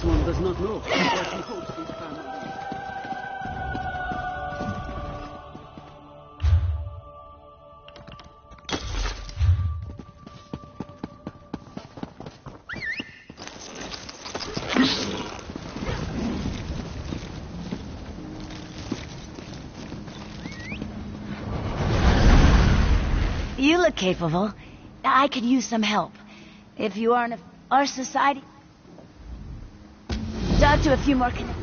one does not know what he hopes this time. You look capable. I could use some help. If you aren't of our society... Talk to a few more connections.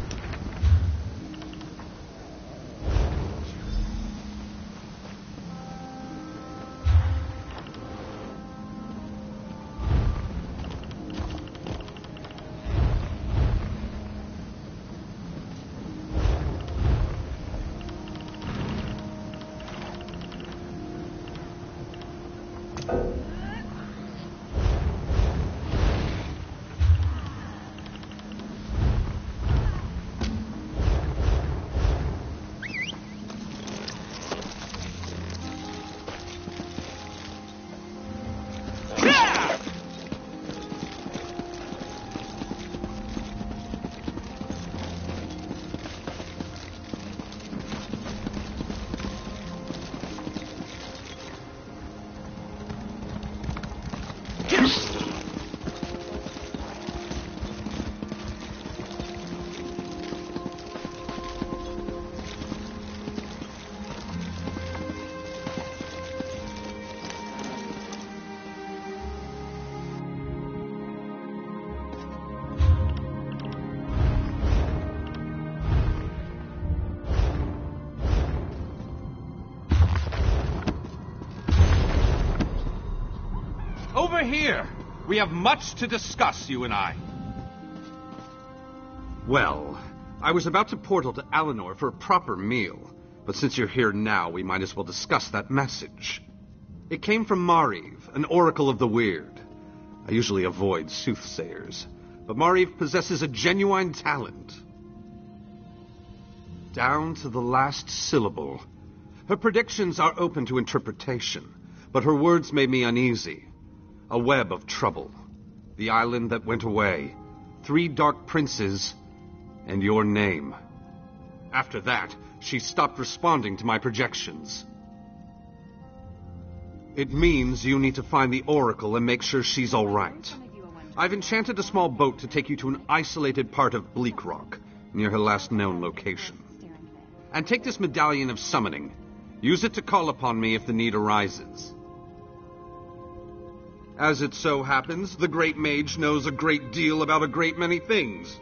Over here! We have much to discuss, you and I. Well, I was about to portal to Alinor for a proper meal, but since you're here now, we might as well discuss that message. It came from Mariv, an oracle of the weird. I usually avoid soothsayers, but Mariv possesses a genuine talent. Down to the last syllable. Her predictions are open to interpretation, but her words made me uneasy. A web of trouble. The island that went away. 3 dark princes. And your name. After that, she stopped responding to my projections. It means you need to find the Oracle and make sure she's all right. I've enchanted a small boat to take you to an isolated part of Bleak Rock, near her last known location. And take this medallion of summoning. Use it to call upon me if the need arises. As it so happens, the Great Mage knows a great deal about a great many things.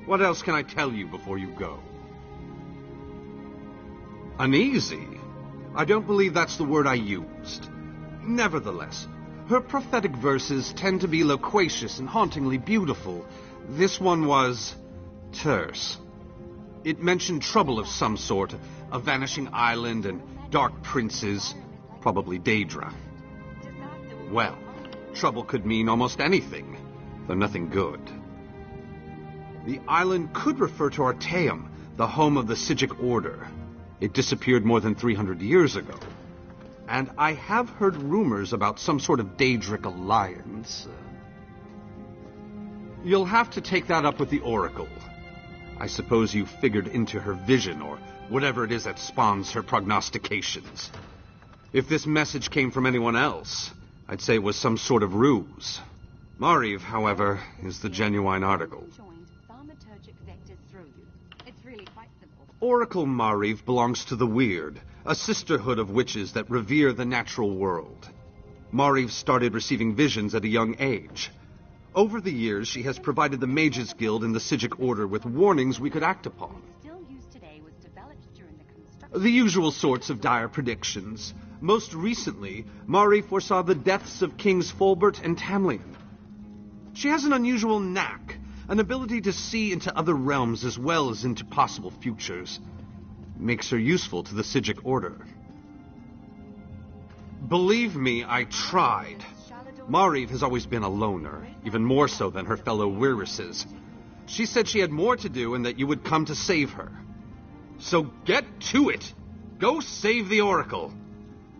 What else can I tell you before you go? Uneasy? I don't believe that's the word I used. Nevertheless, her prophetic verses tend to be loquacious and hauntingly beautiful. This one was terse. It mentioned trouble of some sort, a vanishing island and dark princes, probably Daedra. Well, trouble could mean almost anything, though nothing good. The island could refer to Artaeum, the home of the Sigic Order. It disappeared more than 300 years ago. And I have heard rumors about some sort of Daedric alliance. You'll have to take that up with the Oracle. I suppose you figured into her vision, or whatever it is that spawns her prognostications. If this message came from anyone else, I'd say it was some sort of ruse. Mariv, however, is the genuine article. Oracle Mariv belongs to the Weird, a sisterhood of witches that revere the natural world. Mariv started receiving visions at a young age. Over the years, she has provided the Mages Guild and the Sigic Order with warnings we could act upon. The usual sorts of dire predictions. Most recently, Mariv foresaw the deaths of Kings Fulbert and Tamlin. She has an unusual knack, an ability to see into other realms as well as into possible futures. Makes her useful to the Sigic Order. Believe me, I tried. Mariv has always been a loner, even more so than her fellow Wirises. She said she had more to do and that you would come to save her. So get to it! Go save the Oracle!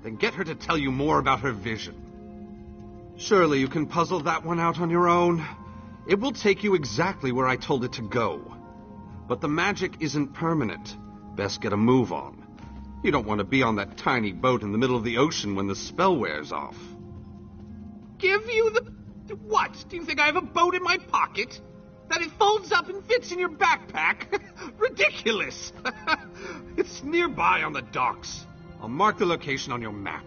Then get her to tell you more about her vision. Surely you can puzzle that one out on your own. It will take you exactly where I told it to go. But the magic isn't permanent. Best get a move on. You don't want to be on that tiny boat in the middle of the ocean when the spell wears off. Give you the... What? Do you think I have a boat in my pocket? That it folds up and fits in your backpack? Ridiculous! It's nearby on the docks. I'll mark the location on your map.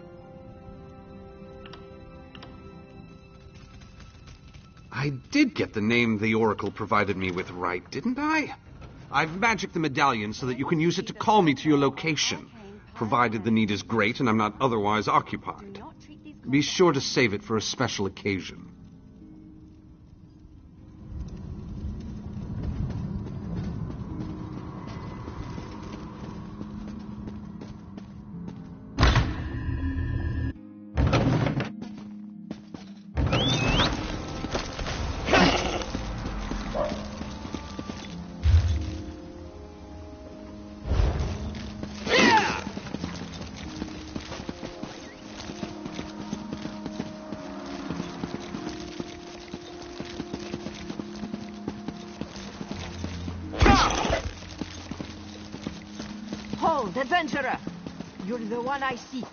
I did get the name the Oracle provided me with right, didn't I? I've magicked the medallion so that you can use it to call me to your location, provided the need is great and I'm not otherwise occupied. Be sure to save it for a special occasion. Hold, adventurer! You're the one I seek.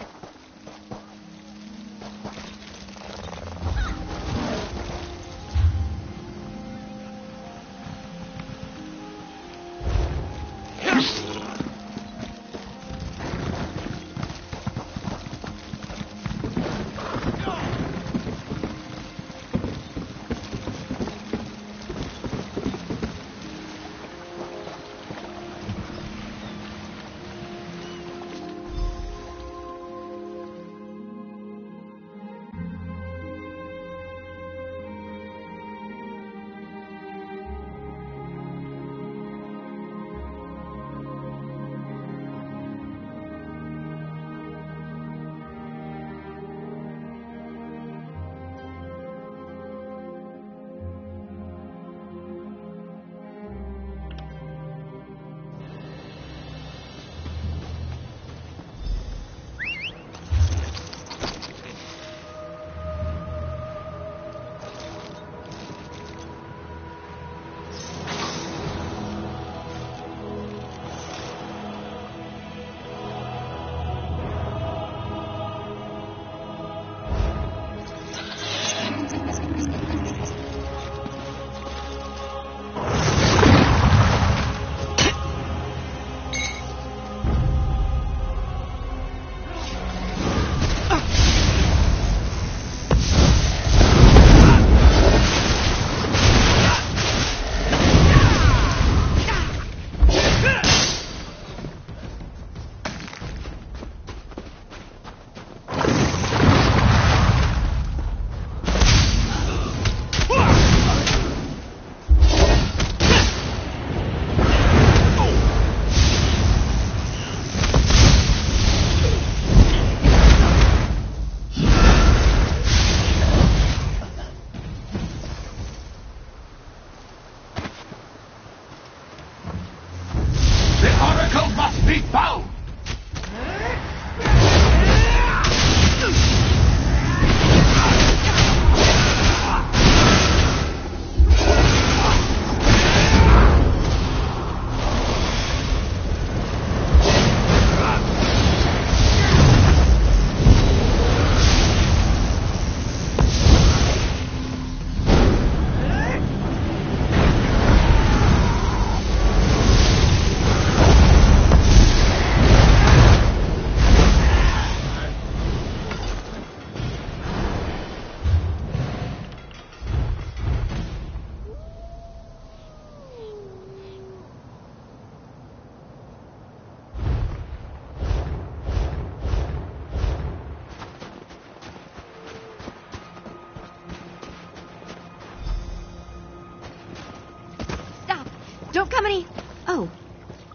Don't come any... Oh,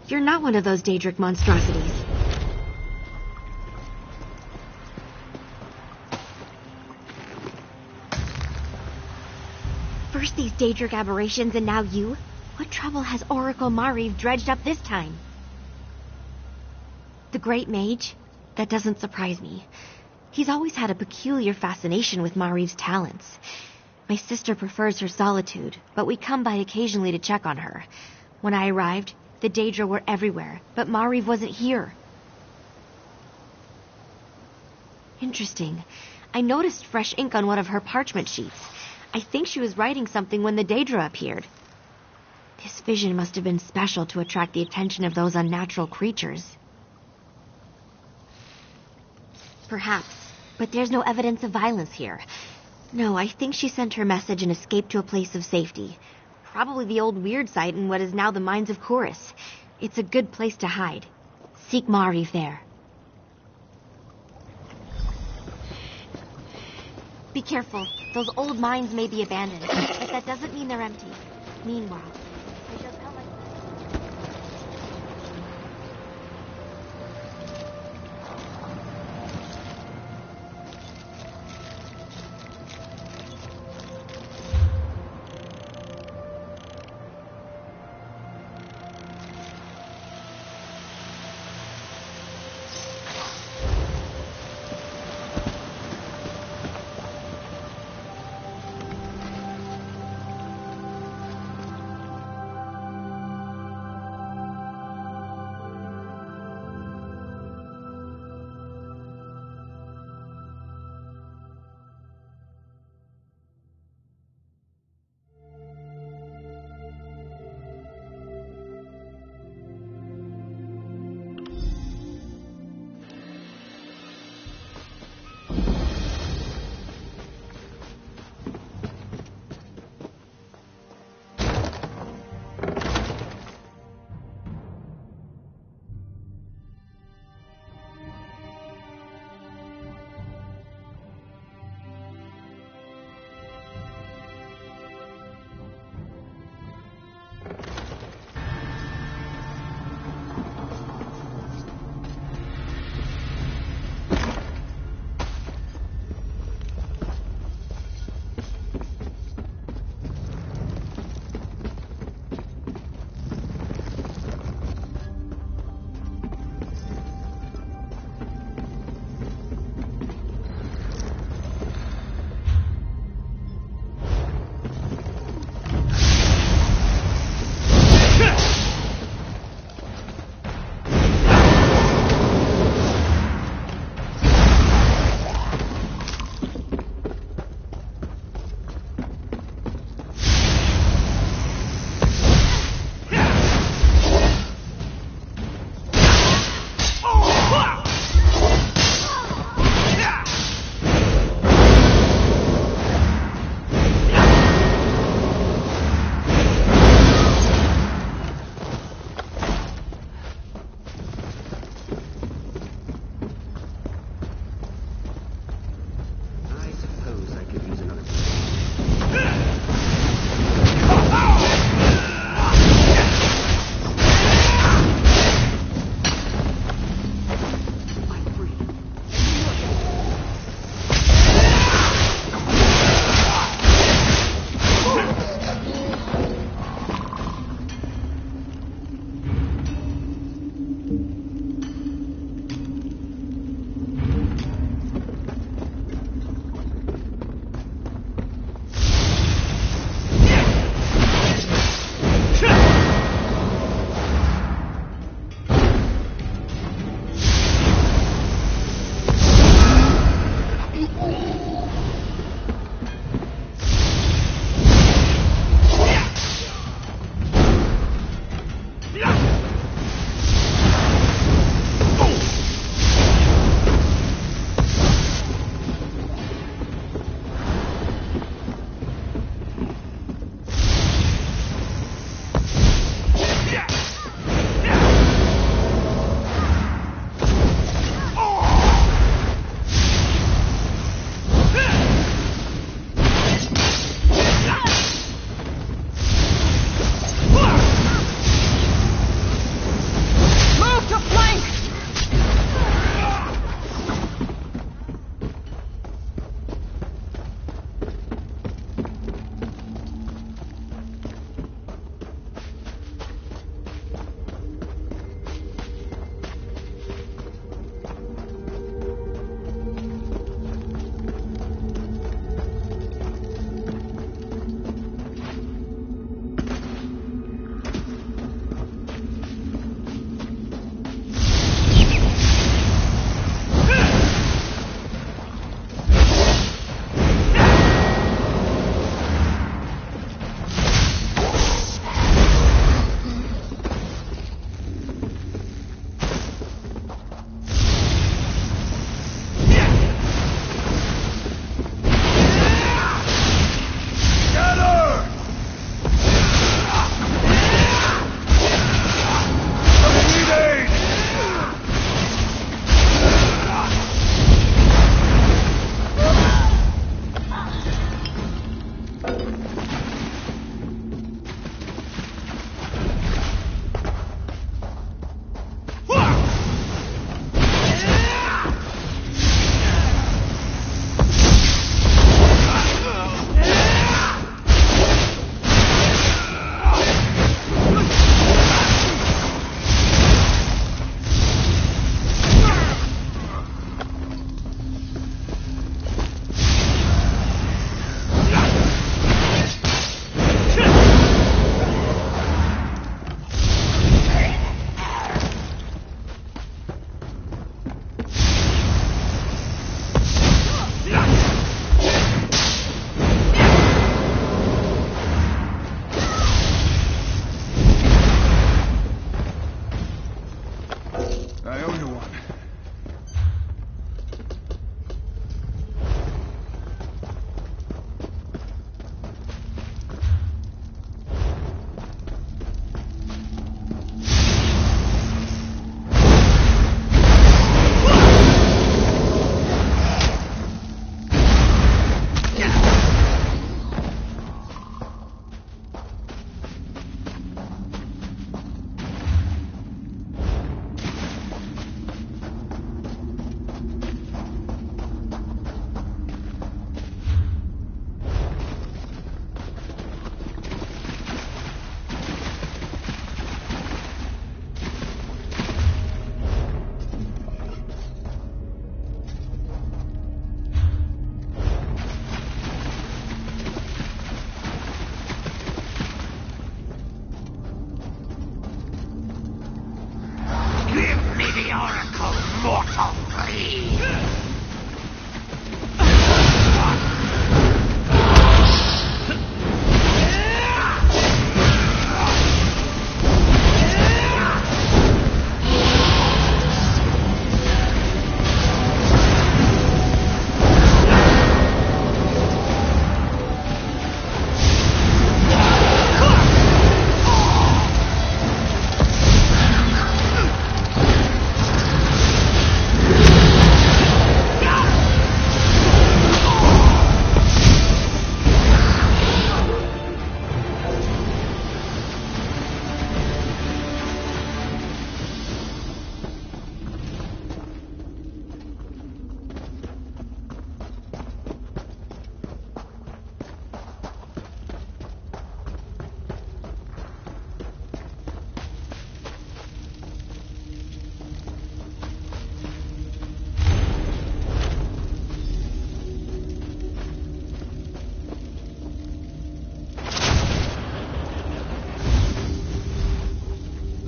you're not one of those Daedric monstrosities. First these Daedric aberrations and now you? What trouble has Oracle Mariv dredged up this time? The Great Mage? That doesn't surprise me. He's always had a peculiar fascination with Mariv's talents. My sister prefers her solitude, but we come by occasionally to check on her. When I arrived, the Daedra were everywhere, but Mariv wasn't here. Interesting. I noticed fresh ink on one of her parchment sheets. I think she was writing something when the Daedra appeared. This vision must have been special to attract the attention of those unnatural creatures. Perhaps, but there's no evidence of violence here. No, I think she sent her message and escaped to a place of safety. Probably the old weird site in what is now the mines of Chorus. It's a good place to hide. Seek Mariv there. Be careful. Those old mines may be abandoned, but that doesn't mean they're empty. Meanwhile, I shall tell my...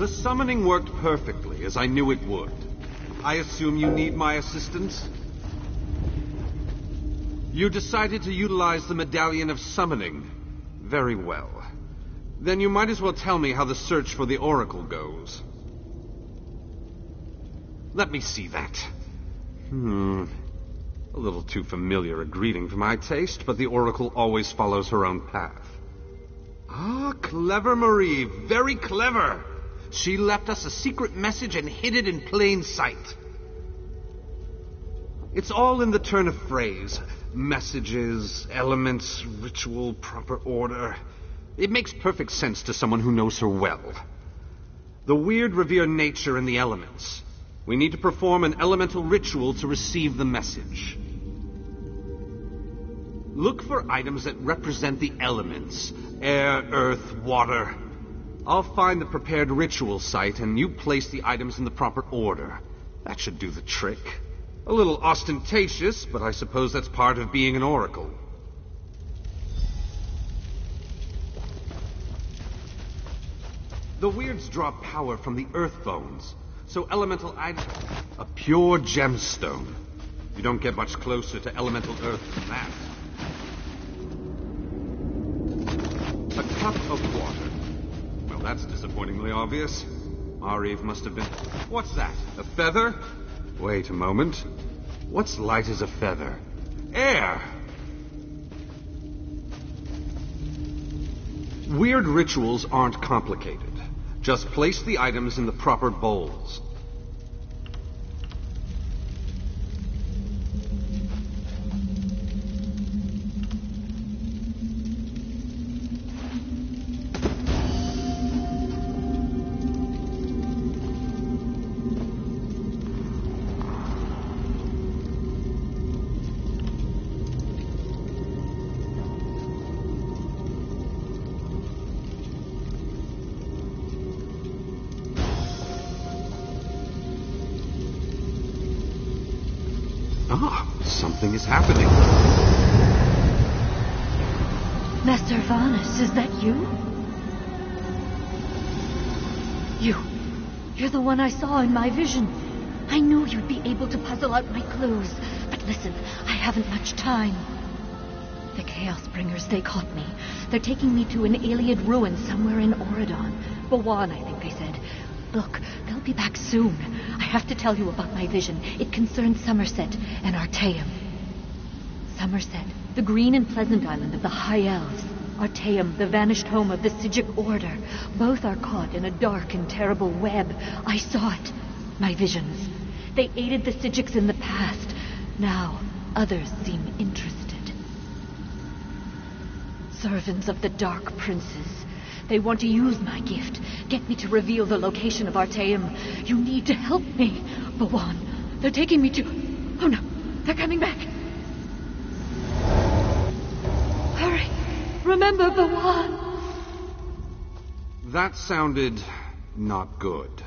The summoning worked perfectly, as I knew it would. I assume you need my assistance? You decided to utilize the Medallion of Summoning. Very well. Then you might as well tell me how the search for the Oracle goes. Let me see that. A little too familiar a greeting for my taste, but the Oracle always follows her own path. Ah, clever Marie, very clever. She left us a secret message and hid it in plain sight. It's all in the turn of phrase. Messages, elements, ritual, proper order. It makes perfect sense to someone who knows her well. The weird revere nature and the elements. We need to perform an elemental ritual to receive the message. Look for items that represent the elements. Air, earth, water. I'll find the prepared ritual site, and you place the items in the proper order. That should do the trick. A little ostentatious, but I suppose that's part of being an oracle. The weirds draw power from the earth bones, so elemental items... A pure gemstone. You don't get much closer to elemental earth than that. A cup of water. Well, that's disappointingly obvious. Mariv must have been... What's that? A feather? Wait a moment. What's light as a feather? Air! Weird rituals aren't complicated. Just place the items in the proper bowls. Something is happening. Master Varnus, is that you? You're the one I saw in my vision. I knew you'd be able to puzzle out my clues. But listen, I haven't much time. The Chaos Bringers, they caught me. They're taking me to an Iliad ruin somewhere in Auridon. Bawan, I think they said. Look, they'll be back soon. I have to tell you about my vision. It concerns Somerset and Artaeum. Somerset, the green and pleasant island of the High Elves. Artaeum, the vanished home of the Sigic Order. Both are caught in a dark and terrible web. I saw it. My visions. They aided the Sigics in the past. Now, others seem interested. Servants of the Dark Princes. They want to use my gift. Get me to reveal the location of Artaeum. You need to help me. Bawan, they're taking me to... Oh no, they're coming back. Hurry. Remember Bawan. That sounded not good.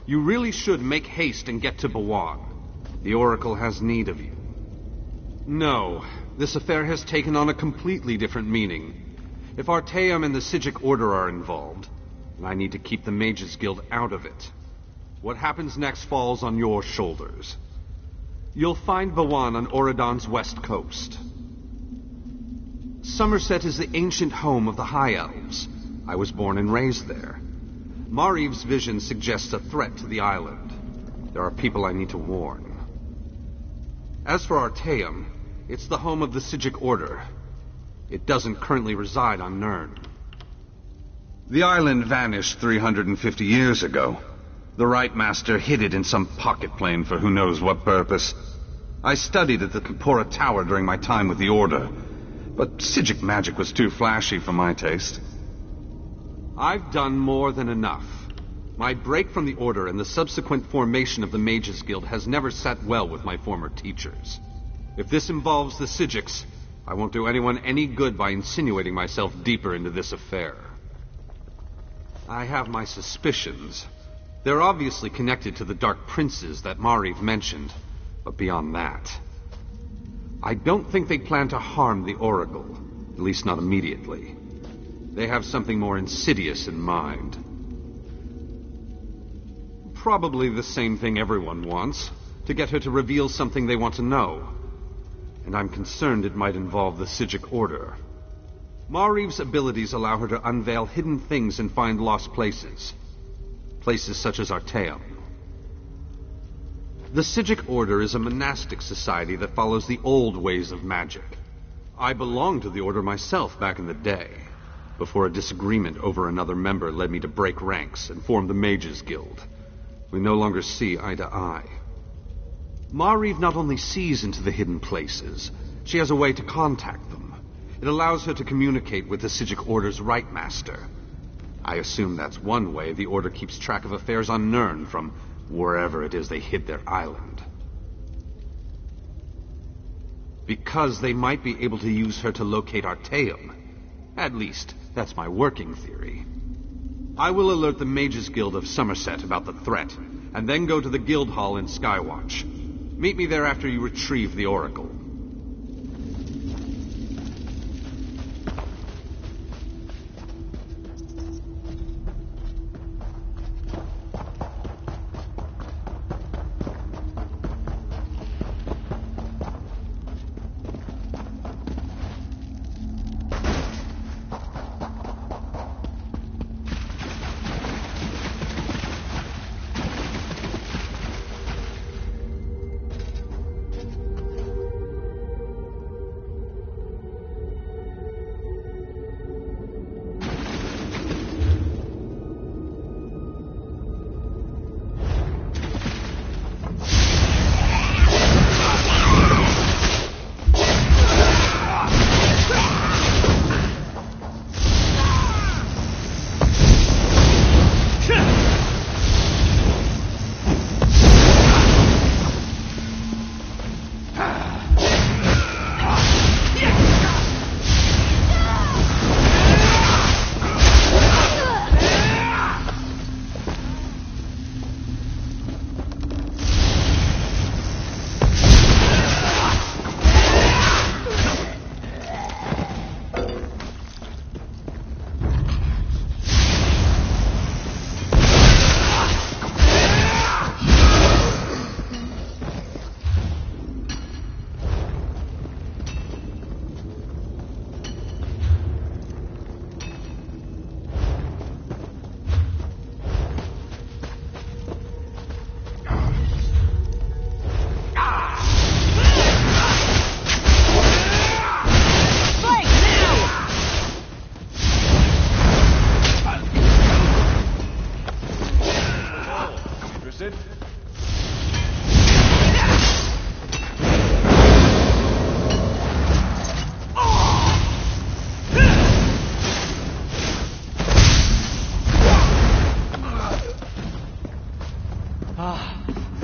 You really should make haste and get to Bawan. The Oracle has need of you. No, this affair has taken on a completely different meaning. If Artaeum and the Sigic Order are involved, I need to keep the Mages Guild out of it. What happens next falls on your shoulders. You'll find Bawan on Auridon's west coast. Somerset is the ancient home of the High Elves. I was born and raised there. Mariv's vision suggests a threat to the island. There are people I need to warn. As for Artaeum, it's the home of the Sigic Order. It doesn't currently reside on Nirn. The island vanished 350 years ago. The Right Master hid it in some pocket plane for who knows what purpose. I studied at the Kapora Tower during my time with the Order, but Sigic magic was too flashy for my taste. I've done more than enough. My break from the Order and the subsequent formation of the Mages Guild has never sat well with my former teachers. If this involves the Sigics, I won't do anyone any good by insinuating myself deeper into this affair. I have my suspicions. They're obviously connected to the Dark Princes that Mariv mentioned, but beyond that, I don't think they plan to harm the Oracle, at least not immediately. They have something more insidious in mind. Probably the same thing everyone wants, to get her to reveal something they want to know. And I'm concerned it might involve the Psijic Order. Marive's abilities allow her to unveil hidden things and find lost places. Places such as Arteum. The Psijic Order is a monastic society that follows the old ways of magic. I belonged to the Order myself back in the day, before a disagreement over another member led me to break ranks and form the Mages Guild. We no longer see eye to eye. Marive not only sees into the hidden places, she has a way to contact them. It allows her to communicate with the Psijic Order's Right Master. I assume that's one way the Order keeps track of affairs on Nirn from wherever it is they hid their island. Because they might be able to use her to locate Arteum. At least, that's my working theory. I will alert the Mages Guild of Somerset about the threat, and then go to the Guild Hall in Skywatch. Meet me there after you retrieve the Oracle.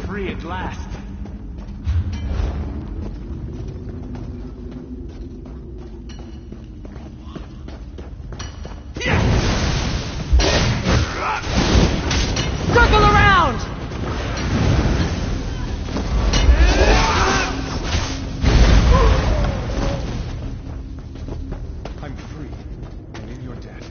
Free at last. Circle around! I'm free, and in your debt.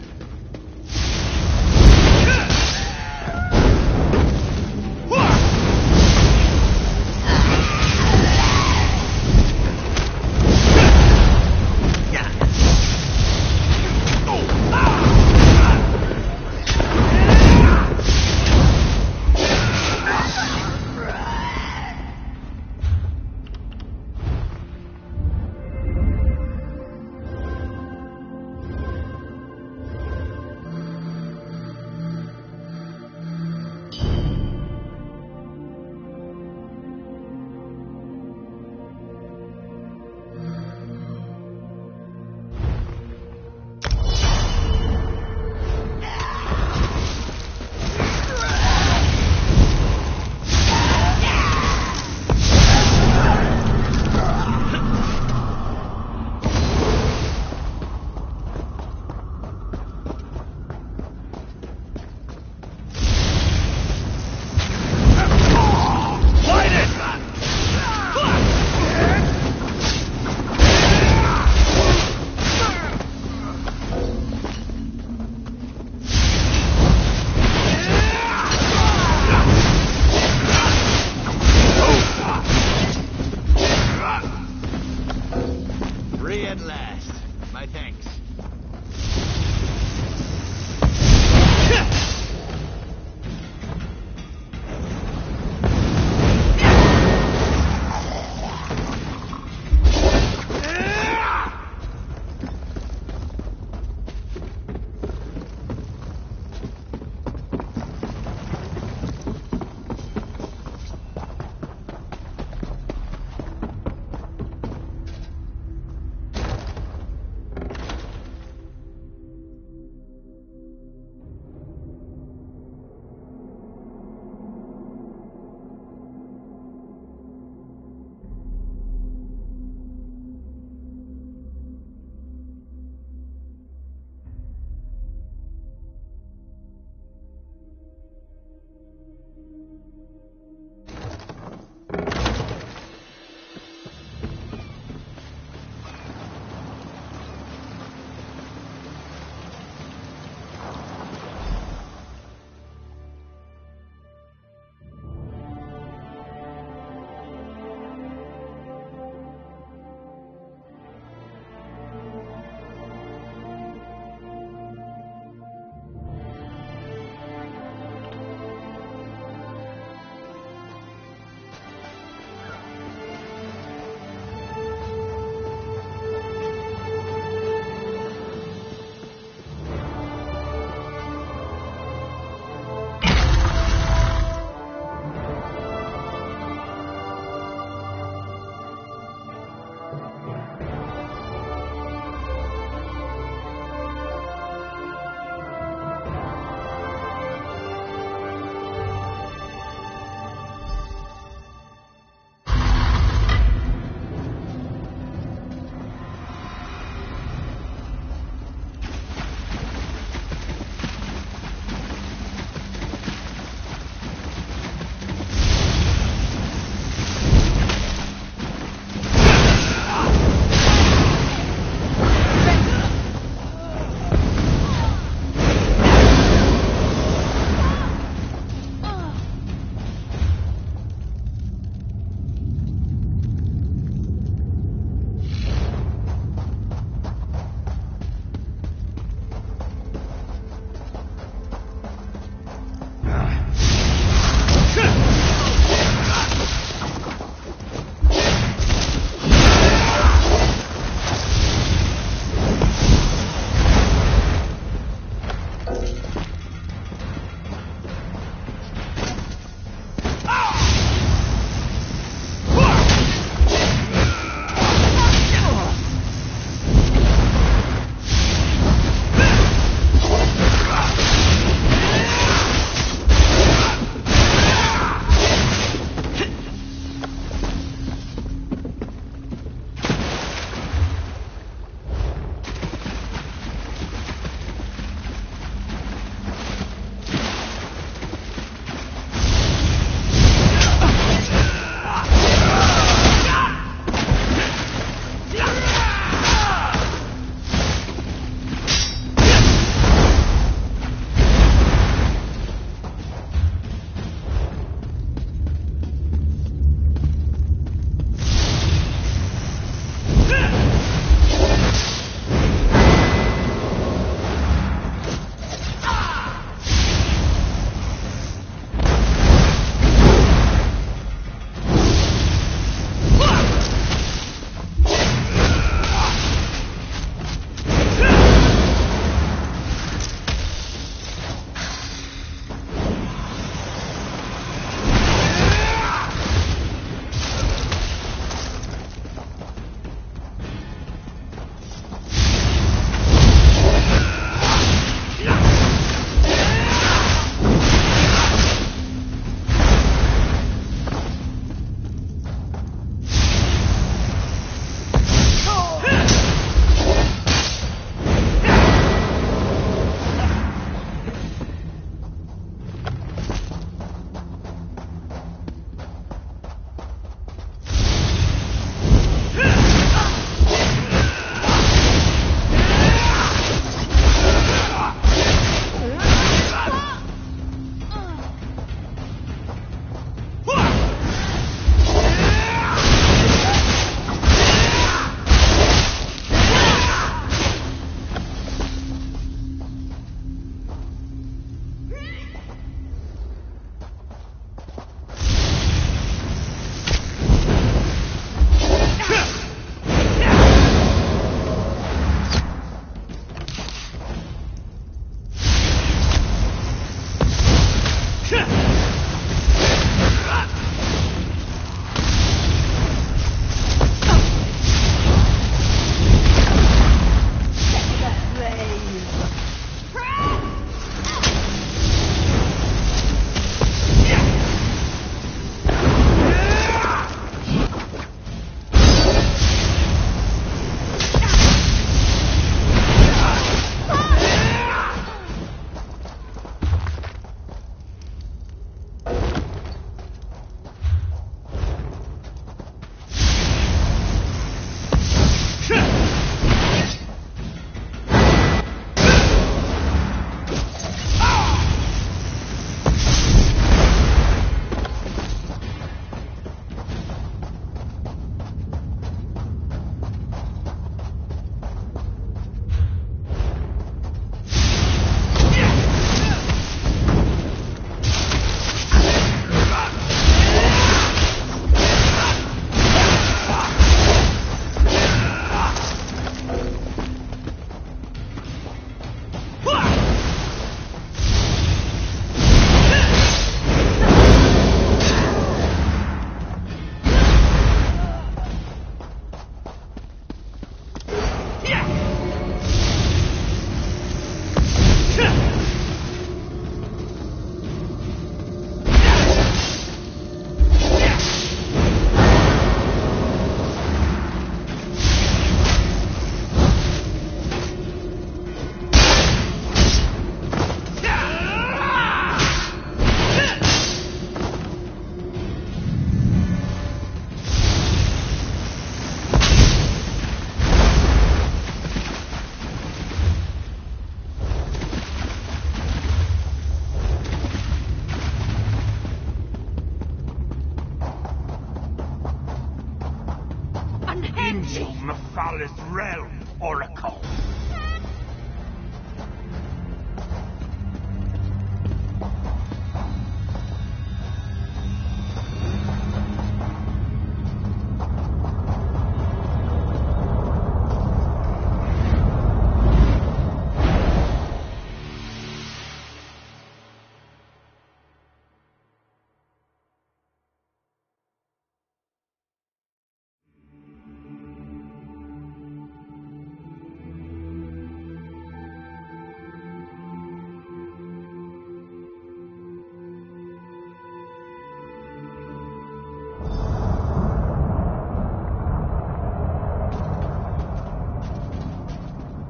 Forest Realm, Oracle.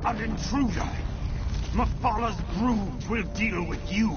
An intruder! Mephalah's brood will deal with you!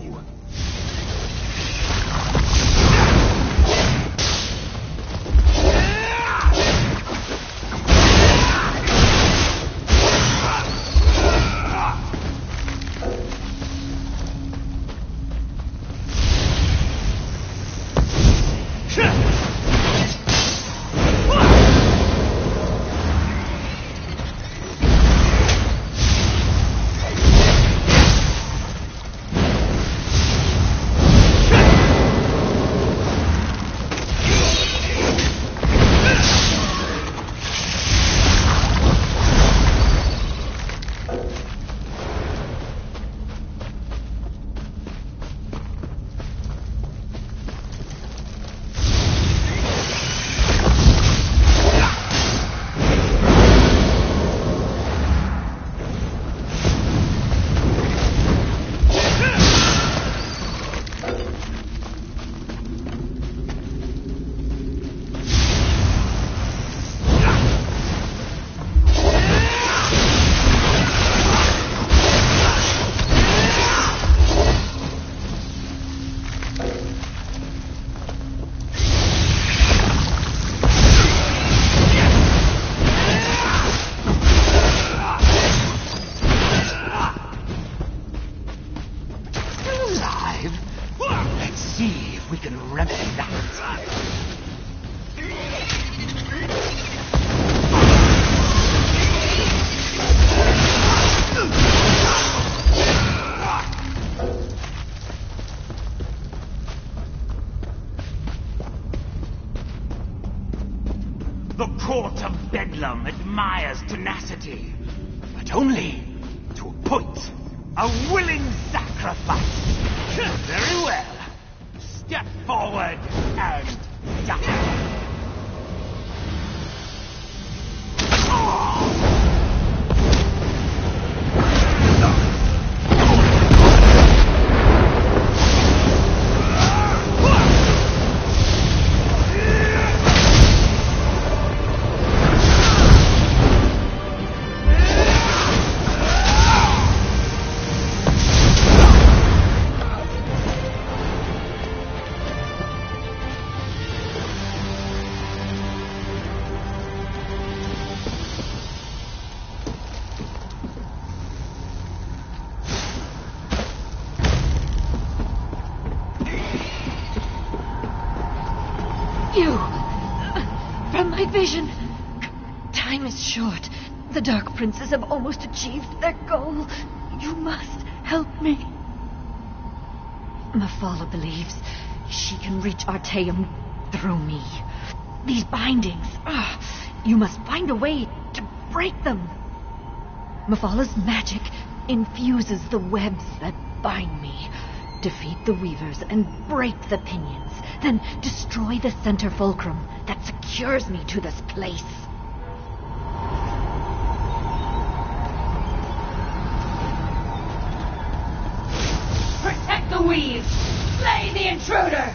The court of Bedlam admires tenacity, but only to a point. A willing sacrifice. Very well. Step forward and die. From my vision. Time is short. The Dark Princes have almost achieved their goal. You must help me. Mephala believes she can reach Artaeum through me. These bindings, you must find a way to break them. Mephala's magic infuses the webs that bind me. Defeat the weavers and break the pinions. Then destroy the center fulcrum that secures me to this place. Protect the weaves! Slay the intruder!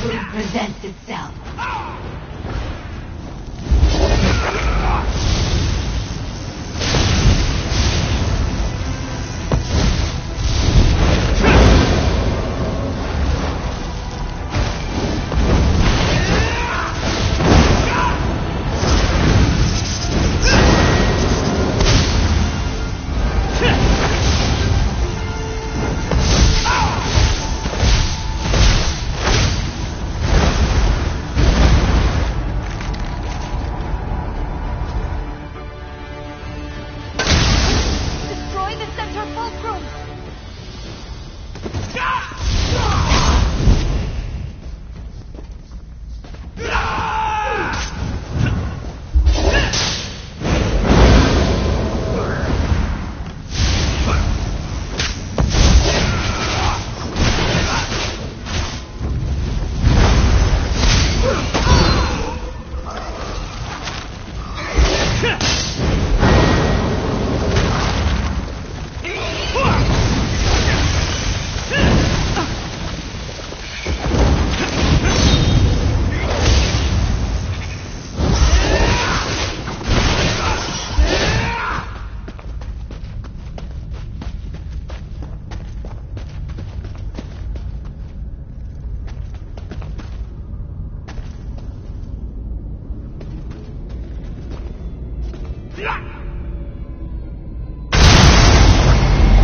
It presents itself.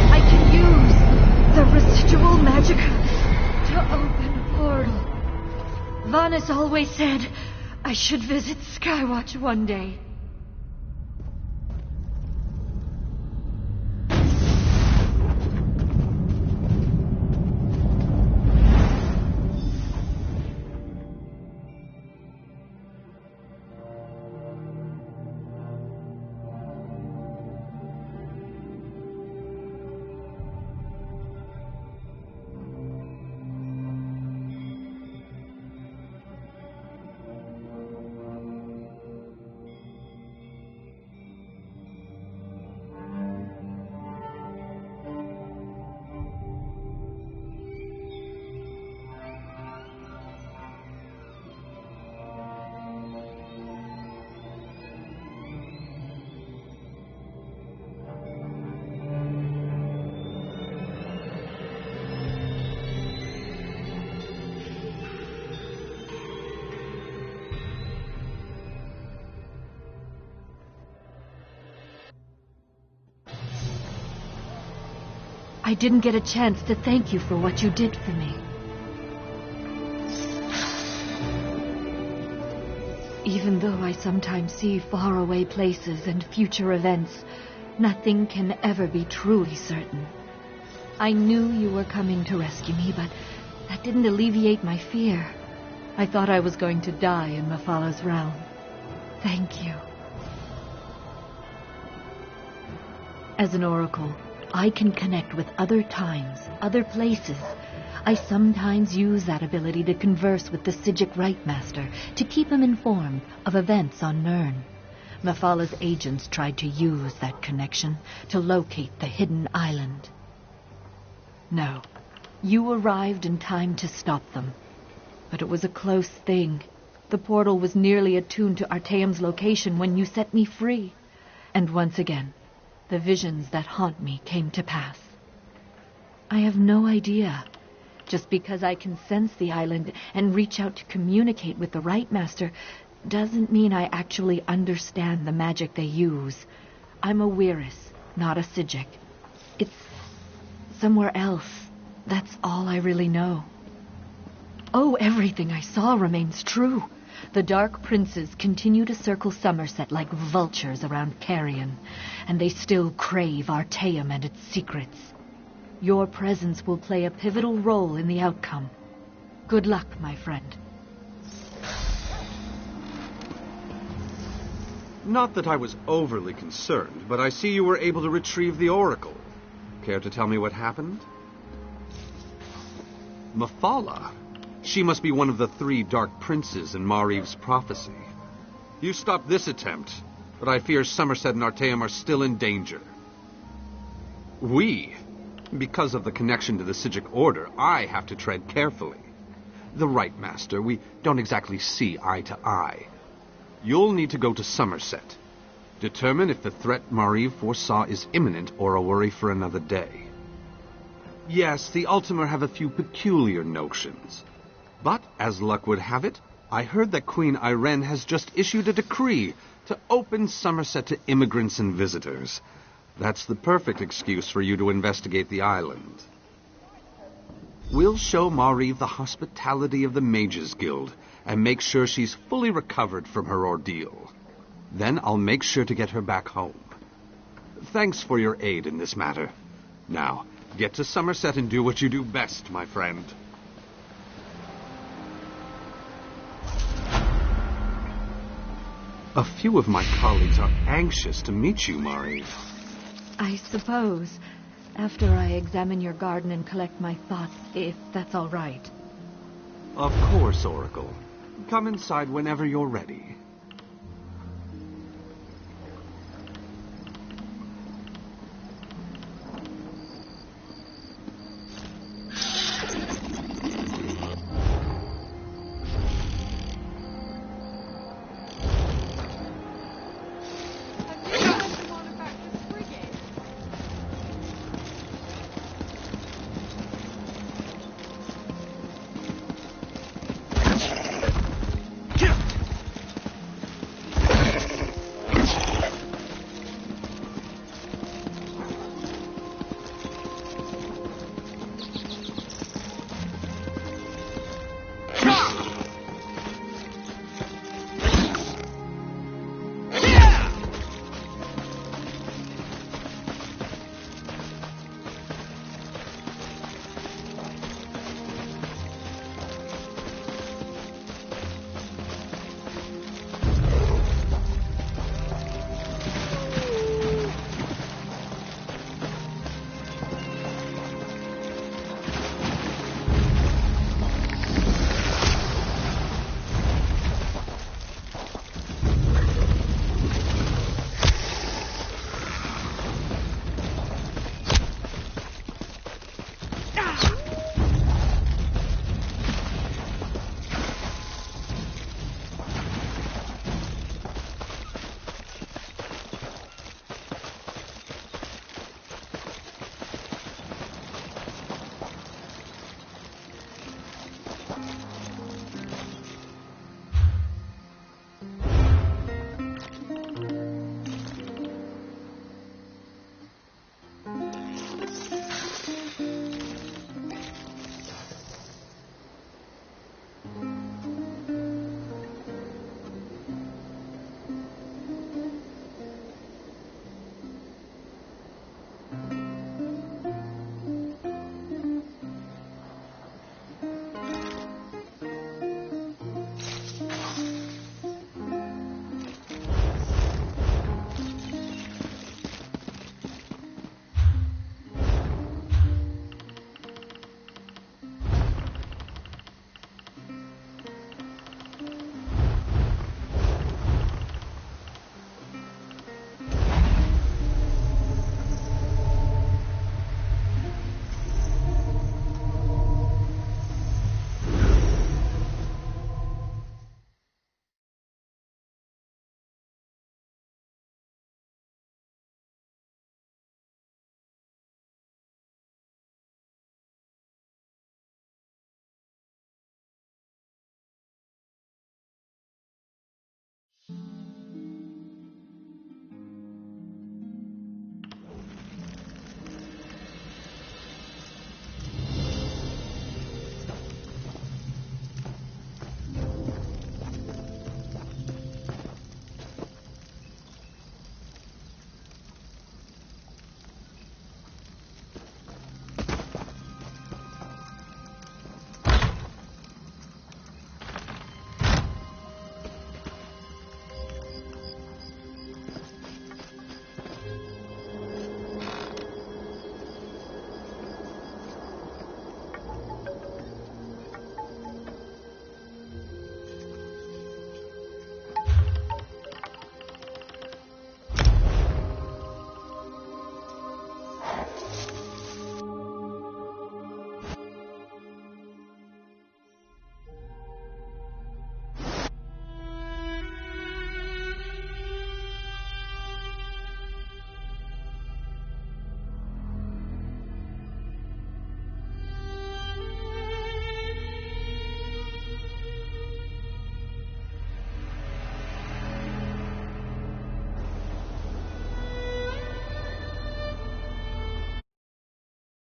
I can use the residual magic to open a portal. Vanis always said I should visit Skywatch one day. I didn't get a chance to thank you for what you did for me. Even though I sometimes see faraway places and future events, nothing can ever be truly certain. I knew you were coming to rescue me, but that didn't alleviate my fear. I thought I was going to die in Mephalah's realm. Thank you. As an oracle, I can connect with other times, other places. I sometimes use that ability to converse with the Psijic Rite Master, to keep him informed of events on Nirn. Mephalah's agents tried to use that connection to locate the hidden island. No, you arrived in time to stop them. But it was a close thing. The portal was nearly attuned to Artaeum's location when you set me free. And once again, the visions that haunt me came to pass. I have no idea. Just because I can sense the island and reach out to communicate with the Rite Master doesn't mean I actually understand the magic they use. I'm a Weiris, not a Psijic. It's somewhere else. That's all I really know. Oh, everything I saw remains true. The Dark Princes continue to circle Somerset like vultures around Carrion, and they still crave Artaeum and its secrets. Your presence will play a pivotal role in the outcome. Good luck, my friend. Not that I was overly concerned, but I see you were able to retrieve the Oracle. Care to tell me what happened? Mephalah? She must be one of the 3 Dark Princes in Mariv's prophecy. You stopped this attempt, but I fear Somerset and Artaeum are still in danger. Because of the connection to the Psijic Order, I have to tread carefully. the right master. We don't exactly see eye to eye. You'll need to go to Somerset. Determine if the threat Marie foresaw is imminent or a worry for another day. Yes, the Ultimer have a few peculiar notions. But, as luck would have it, I heard that Queen Irene has just issued a decree to open Somerset to immigrants and visitors. That's the perfect excuse for you to investigate the island. We'll show Marie the hospitality of the Mages Guild and make sure she's fully recovered from her ordeal. Then I'll make sure to get her back home. Thanks for your aid in this matter. Now, get to Somerset and do what you do best, my friend. A few of my colleagues are anxious to meet you, Marie. I suppose, after I examine your garden and collect my thoughts, if that's all right. Of course, Oracle. Come inside whenever you're ready.